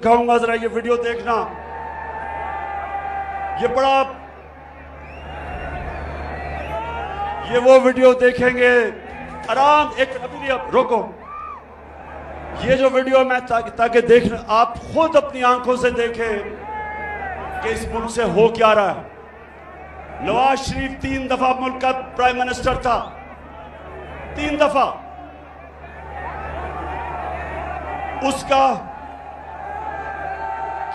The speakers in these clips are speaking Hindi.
दिखाऊंगा, जरा ये वीडियो देखना। ये वो वीडियो देखेंगे आराम, एक अभी नहीं, अब रोको। ये जो वीडियो मैं ताकि देख आप खुद अपनी आंखों से देखें कि इस मुल्क से हो क्या रहा है। नवाज शरीफ 3 दफा मुल्क का प्राइम मिनिस्टर था, 3 दफा। उसका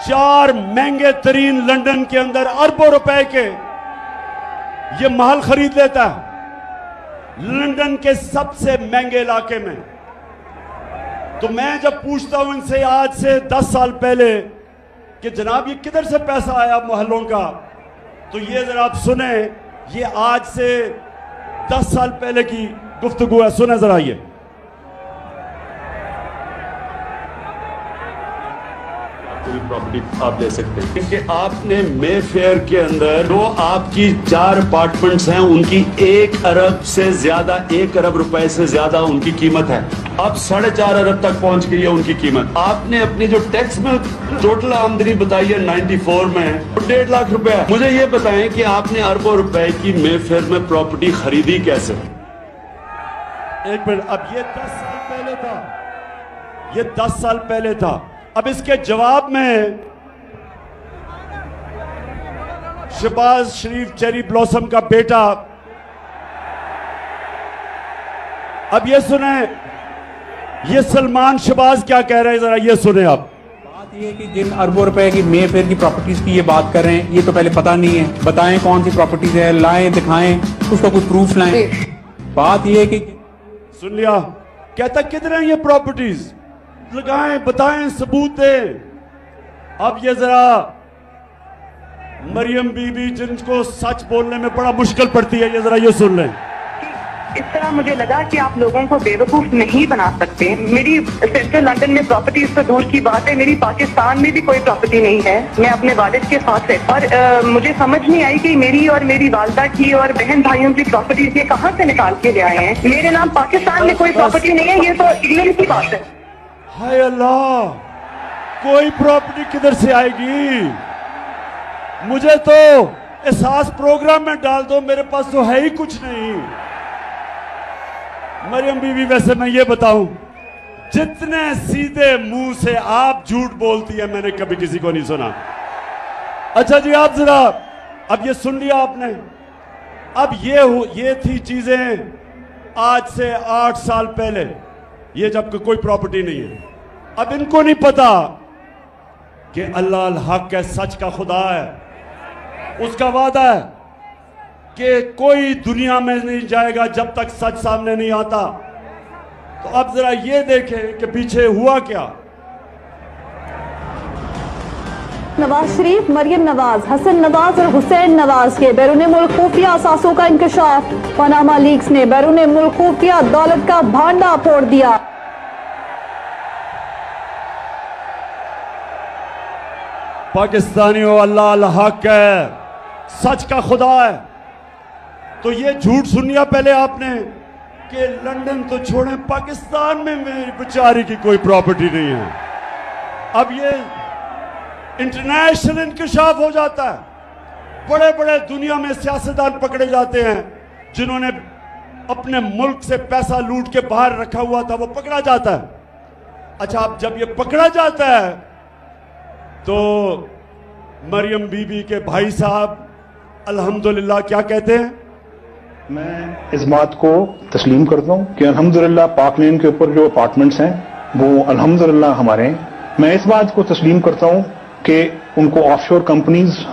4 महंगे तरीन लंदन के अंदर अरबों रुपए के ये महल खरीद लेता है, लंदन के सबसे महंगे इलाके में। तो मैं जब पूछता हूं इनसे आज से 10 साल पहले कि जनाब ये किधर से पैसा आया महलों का, तो ये जरा आप सुने, ये आज से 10 साल पहले की गुफ्तगू है, सुने जरा। ये प्रॉपर्टी आप ले सकते हैं क्योंकि आपने मे फेयर के अंदर जो आपकी 4 अपार्टमेंट्स हैं उनकी 1 अरब से ज्यादा, 1 अरब रुपए से ज्यादा उनकी कीमत है। अब 4.5 अरब तक पहुंच गई है उनकी कीमत। आपने अपनी जो टैक्स में टोटल आमदनी बताई है 94 में 1.5 लाख रुपए। मुझे ये बताएं कि आपने अरबों रुपए की मे फेयर में प्रॉपर्टी खरीदी कैसे? एक मिनट, अब ये 10 साल पहले था, ये 10 साल पहले था। अब इसके जवाब में शहबाज शरीफ चेरी ब्लॉसम का बेटा, अब ये सुने, ये सलमान शहबाज क्या कह रहे हैं, जरा ये सुने आप। बात ये कि जिन अरबों रुपए की मे फेयर की प्रॉपर्टीज की ये बात कर रहे हैं, ये तो पहले पता नहीं है। बताएं कौन सी प्रॉपर्टीज है, लाएं, दिखाएं, उसका कुछ प्रूफ लाएं। बात ये है कि सुन लिया, कहता किधर है ये प्रॉपर्टीज, लगाएं, बताएं, सबूत दें। अब ये जरा मरियम बीबी जिनको सच बोलने में बड़ा मुश्किल पड़ती है, ये जरा ये सुन लें। इस तरह मुझे लगा कि आप लोगों को बेवकूफ नहीं बना सकते। मेरी सेंट्रल लंदन में प्रॉपर्टीज तो दूर की बात है, मेरी पाकिस्तान में भी कोई प्रॉपर्टी नहीं है। मैं अपने वालिद के साथ है और मुझे समझ नहीं आई कि मेरी और मेरी वालदा की और बहन भाइयों की प्रॉपर्टीज ये कहाँ से निकाल के ले आए हैं। मेरे नाम पाकिस्तान में कोई प्रॉपर्टी नहीं है, ये तो इंग्लैंड की बात है। हाय अल्लाह, कोई प्रॉपर्टी किधर से आएगी? मुझे तो एहसास प्रोग्राम में डाल दो, मेरे पास तो है ही कुछ नहीं। मरियम बीवी, वैसे मैं ये बताऊं, जितने सीधे मुंह से आप झूठ बोलती है मैंने कभी किसी को नहीं सुना। अच्छा जी, आप जरा अब ये सुन लिया आपने। अब ये थी चीजें आज से 8 साल पहले, ये जब कोई प्रॉपर्टी नहीं है। अब इनको नहीं पता कि अल्लाह अल हक है, सच का खुदा है, उसका वादा है कि कोई दुनिया में नहीं जाएगा जब तक सच सामने नहीं आता। तो अब जरा ये देखें कि पीछे हुआ क्या। नवाज शरीफ, मरियम नवाज, हसन नवाज और हुसैन नवाज के बैरून मुल्क खुफिया असासों का इंकशाफ। पनामा लीक्स ने बैरून मुल्क खुफिया दौलत का भांडा फोड़ दिया। पाकिस्तानियों, अल्लाह अल हक है, सच का खुदा है। तो ये झूठ सुन लिया पहले आपने कि लंदन तो छोड़ें, पाकिस्तान में मेरी बेचारी की कोई प्रॉपर्टी नहीं है। अब ये इंटरनेशनल इंकशाफ हो जाता है, बड़े बड़े दुनिया में सियासतदान पकड़े जाते हैं जिन्होंने अपने मुल्क से पैसा लूट के बाहर रखा हुआ था, वो पकड़ा जाता है। अच्छा, अब जब ये पकड़ा जाता है तो मरियम बीबी के भाई साहब अल्हम्दुलिल्लाह क्या कहते हैं? मैं इस बात को तस्लीम करता हूँ कि अल्हम्दुलिल्लाह पाक लेन के ऊपर जो अपार्टमेंट्स हैं वो अल्हम्दुलिल्लाह हमारे हैं। मैं इस बात को तस्लीम करता हूँ कि उनको ऑफशोर कंपनीज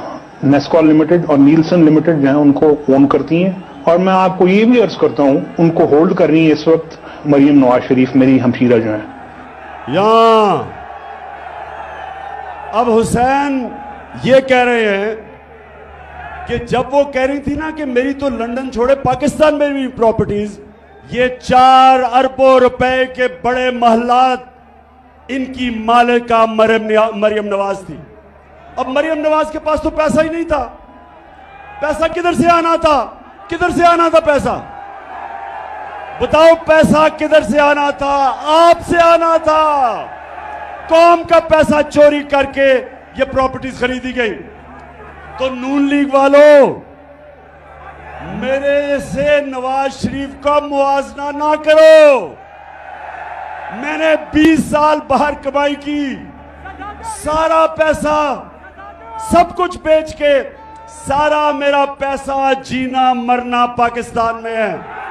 नेस्कॉल लिमिटेड और नीलसन लिमिटेड जो है उनको ओन करती हैं। और मैं आपको ये भी अर्ज करता हूँ उनको होल्ड कर रही है इस वक्त मरियम नवाज शरीफ, मेरी हमशीरा जो है। यहां अब हुसैन ये कह रहे हैं कि जब वो कह रही थी ना कि मेरी तो लंदन छोड़े पाकिस्तान में भी प्रॉपर्टीज, ये 4 अरबों रुपए के बड़े महलात इनकी मालिका मरियम नवाज थी। अब मरियम नवाज के पास तो पैसा ही नहीं था। पैसा किधर से आना था? किधर से आना था पैसा? बताओ, पैसा किधर से आना था? आपसे आना था। कौम का पैसा चोरी करके ये प्रॉपर्टीज खरीदी गई। तो नून लीग वालों, मेरे से नवाज शरीफ का मुआवजा ना करो। मैंने 20 साल बाहर कमाई की, सारा पैसा सब कुछ बेच के, सारा मेरा पैसा जीना मरना पाकिस्तान में है।